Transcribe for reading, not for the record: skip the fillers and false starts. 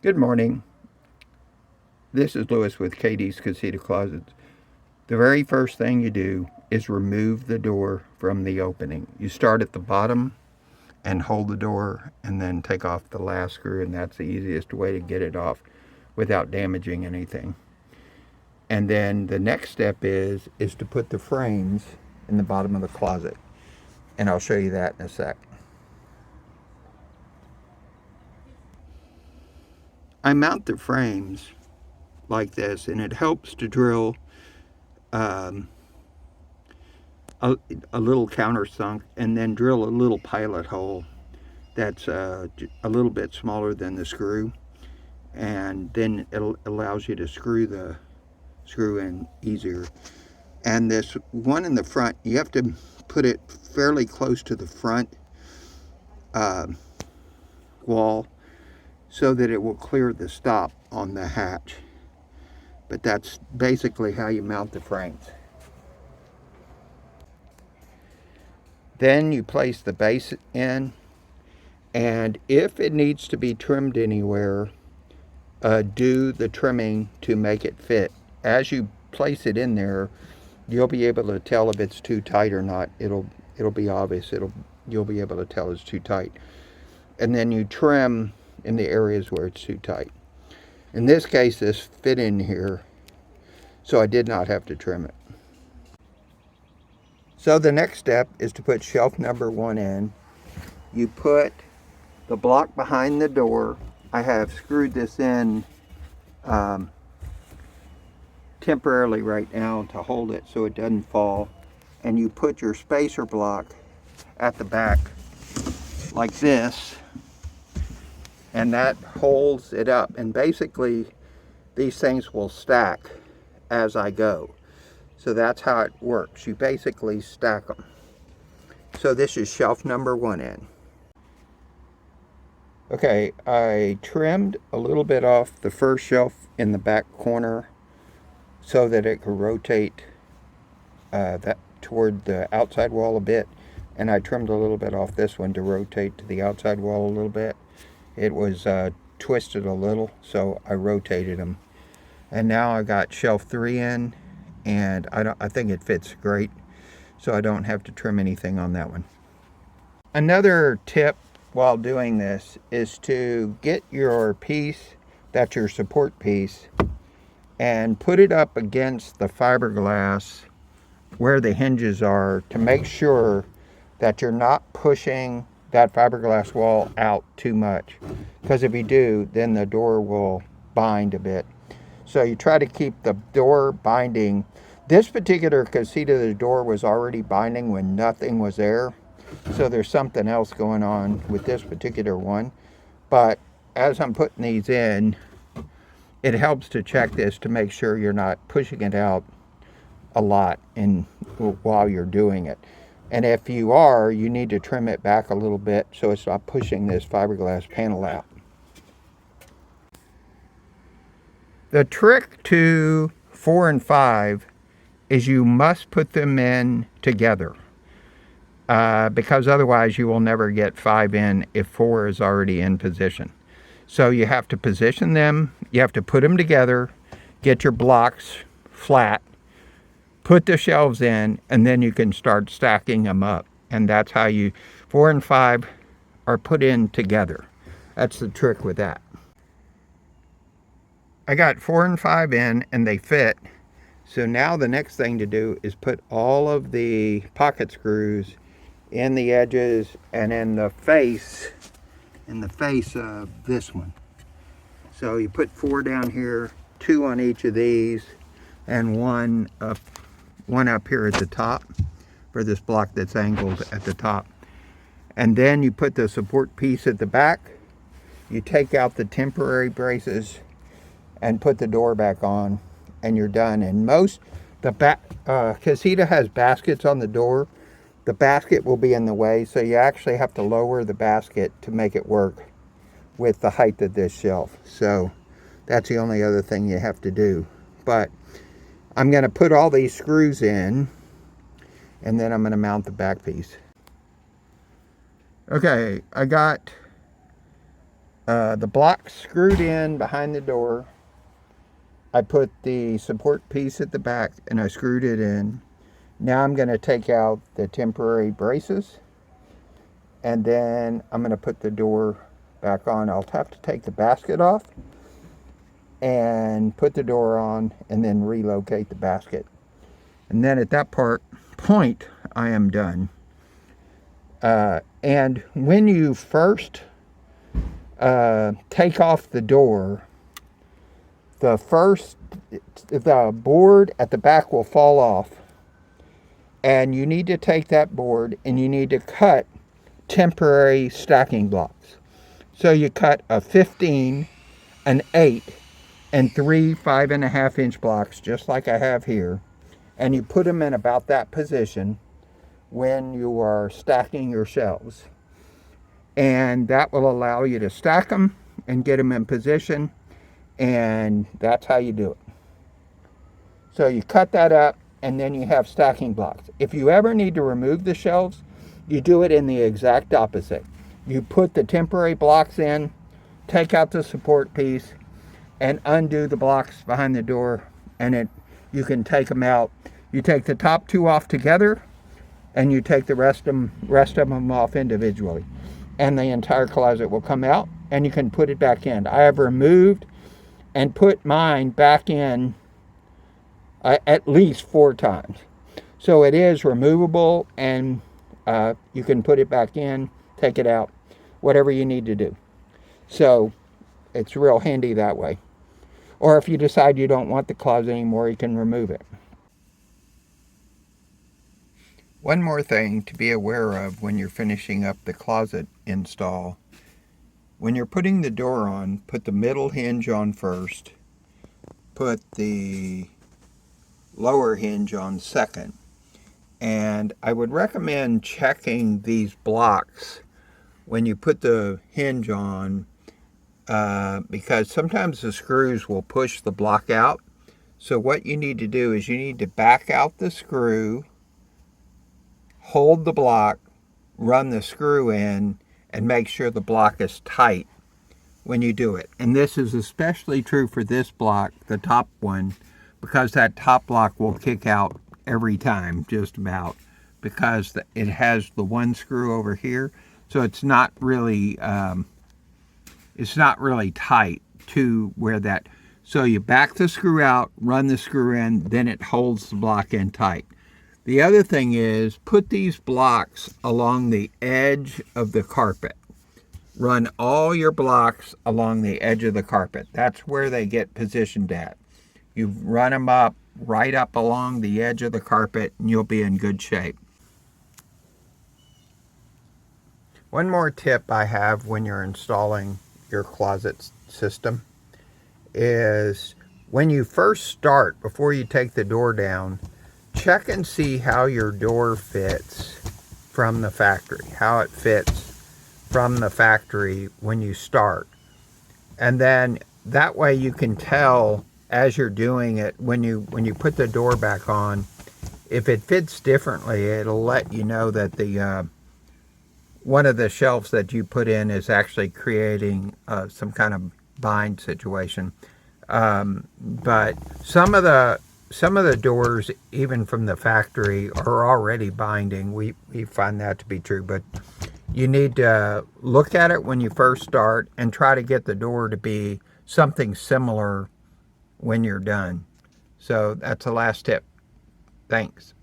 Good morning. This is Lewis with Katy's Casita Closets. The very first thing you do is remove the door from the opening. You start at the bottom and hold the door and then take off the last screw, and that's the easiest way to get it off without damaging anything. And then the next step is to put the frames in the bottom of the closet. And I'll show you that in a sec. I mount the frames like this, and it helps to drill um, a little countersunk and then drill a little pilot hole that's a little bit smaller than the screw, and then it allows you to screw in easier. And this one in the front, you have to put it fairly close to the front wall so that it will clear the stop on the hatch. But that's basically how you mount the frames. Then you place the base in, and if it needs to be trimmed anywhere, do the trimming to make it fit. As you place it in there, you'll be able to tell if it's too tight or not. It'll be obvious. You'll be able to tell it's too tight. And then you trim in the areas where it's too tight. In this case, this fit in here, so I did not have to trim it. So the next step is to put shelf number 1 in. You put the block behind the door. I have screwed this in temporarily right now to hold it so it doesn't fall. And you put your spacer block at the back like this, and that holds it up. And basically these things will stack as I go. So that's how it works. You basically stack them. So this is shelf number 1 in. Okay, I trimmed a little bit off the first shelf in the back corner so that it could rotate that toward the outside wall a bit. And I trimmed a little bit off this one to rotate to the outside wall a little bit. It was twisted a little, so I rotated them. And now I got shelf 3 in, and I think it fits great, so I don't have to trim anything on that one. Another tip while doing this is to get your piece, that's your support piece, and put it up against the fiberglass where the hinges are to make sure that you're not pushing that fiberglass wall out too much, because if you do, then the door will bind a bit. So you try to keep the door binding. This particular Casita, the door was already binding when nothing was there. So there's something else going on with this particular one. But as I'm putting these in, it helps to check this to make sure you're not pushing it out a lot while you're doing it. And if you are, you need to trim it back a little bit so it's not pushing this fiberglass panel out. The trick to 4 and 5 is you must put them in together, because otherwise you will never get 5 in if 4 is already in position. So you have to position them, you have to put them together, get your blocks flat, put the shelves in, and then you can start stacking them up. And that's how 4 and 5 are put in together. That's the trick with that. I got 4 and 5 in, and they fit. So now the next thing to do is put all of the pocket screws in the edges and in the face of this one. So you put 4 down here, 2 on each of these, and one up here at the top for this block that's angled at the top. And then you put the support piece at the back. You take out the temporary braces and put the door back on, and you're done. And Casita has baskets on the door. The basket will be in the way, so you actually have to lower the basket to make it work with the height of this shelf. So that's the only other thing you have to do. But I'm going to put all these screws in, and then I'm going to mount the back piece. Okay, I got The block screwed in behind the door. I put the support piece at the back and I screwed it in. Now I'm going to take out the temporary braces, and then I'm going to put the door back on. I'll have to take the basket off and put the door on and then relocate the basket. And then at that point, I am done. And when you first take off the door, the board at the back will fall off. And you need to take that board and you need to cut temporary stacking blocks. So you cut a 15, an 8, and 3 5.5-inch blocks, just like I have here. And you put them in about that position when you are stacking your shelves. And that will allow you to stack them and get them in position. And that's how you do it. So you cut that up, and then you have stacking blocks. If you ever need to remove the shelves, you do it in the exact opposite. You put the temporary blocks in, take out the support piece, and undo the blocks behind the door, and you can take them out. You take the top two off together, and you take the rest of them off individually. And the entire closet will come out, and you can put it back in. I have removed and put mine back in at least 4 times. So it is removable, and you can put it back in, take it out, whatever you need to do. So it's real handy that way. Or if you decide you don't want the closet anymore, you can remove it. One more thing to be aware of when you're finishing up the closet install. When you're putting the door on, put the middle hinge on first. Put the lower hinge on second. And I would recommend checking these blocks when you put the hinge on, because sometimes the screws will push the block out. So what you need to do is you need to back out the screw, hold the block, run the screw in, and make sure the block is tight when you do it. And this is especially true for this block, the top one, because that top block will kick out every time, just about, because it has the one screw over here. So it's not really tight to where that. So you back the screw out, run the screw in, then it holds the block in tight. The other thing is, put these blocks along the edge of the carpet. Run all your blocks along the edge of the carpet. That's where they get positioned at. You run them up, right up along the edge of the carpet, and you'll be in good shape. One more tip I have when you're installing your closet system is when you first start, before you take the door down, check and see how your door fits from the factory, how it fits from the factory when you start. And then that way you can tell as you're doing it, when you put the door back on, if it fits differently, it'll let you know that the one of the shelves that you put in is actually creating some kind of bind situation. But some of the doors, even from the factory, are already binding. We find that to be true, but you need to look at it when you first start and try to get the door to be something similar when you're done. So that's the last tip. Thanks.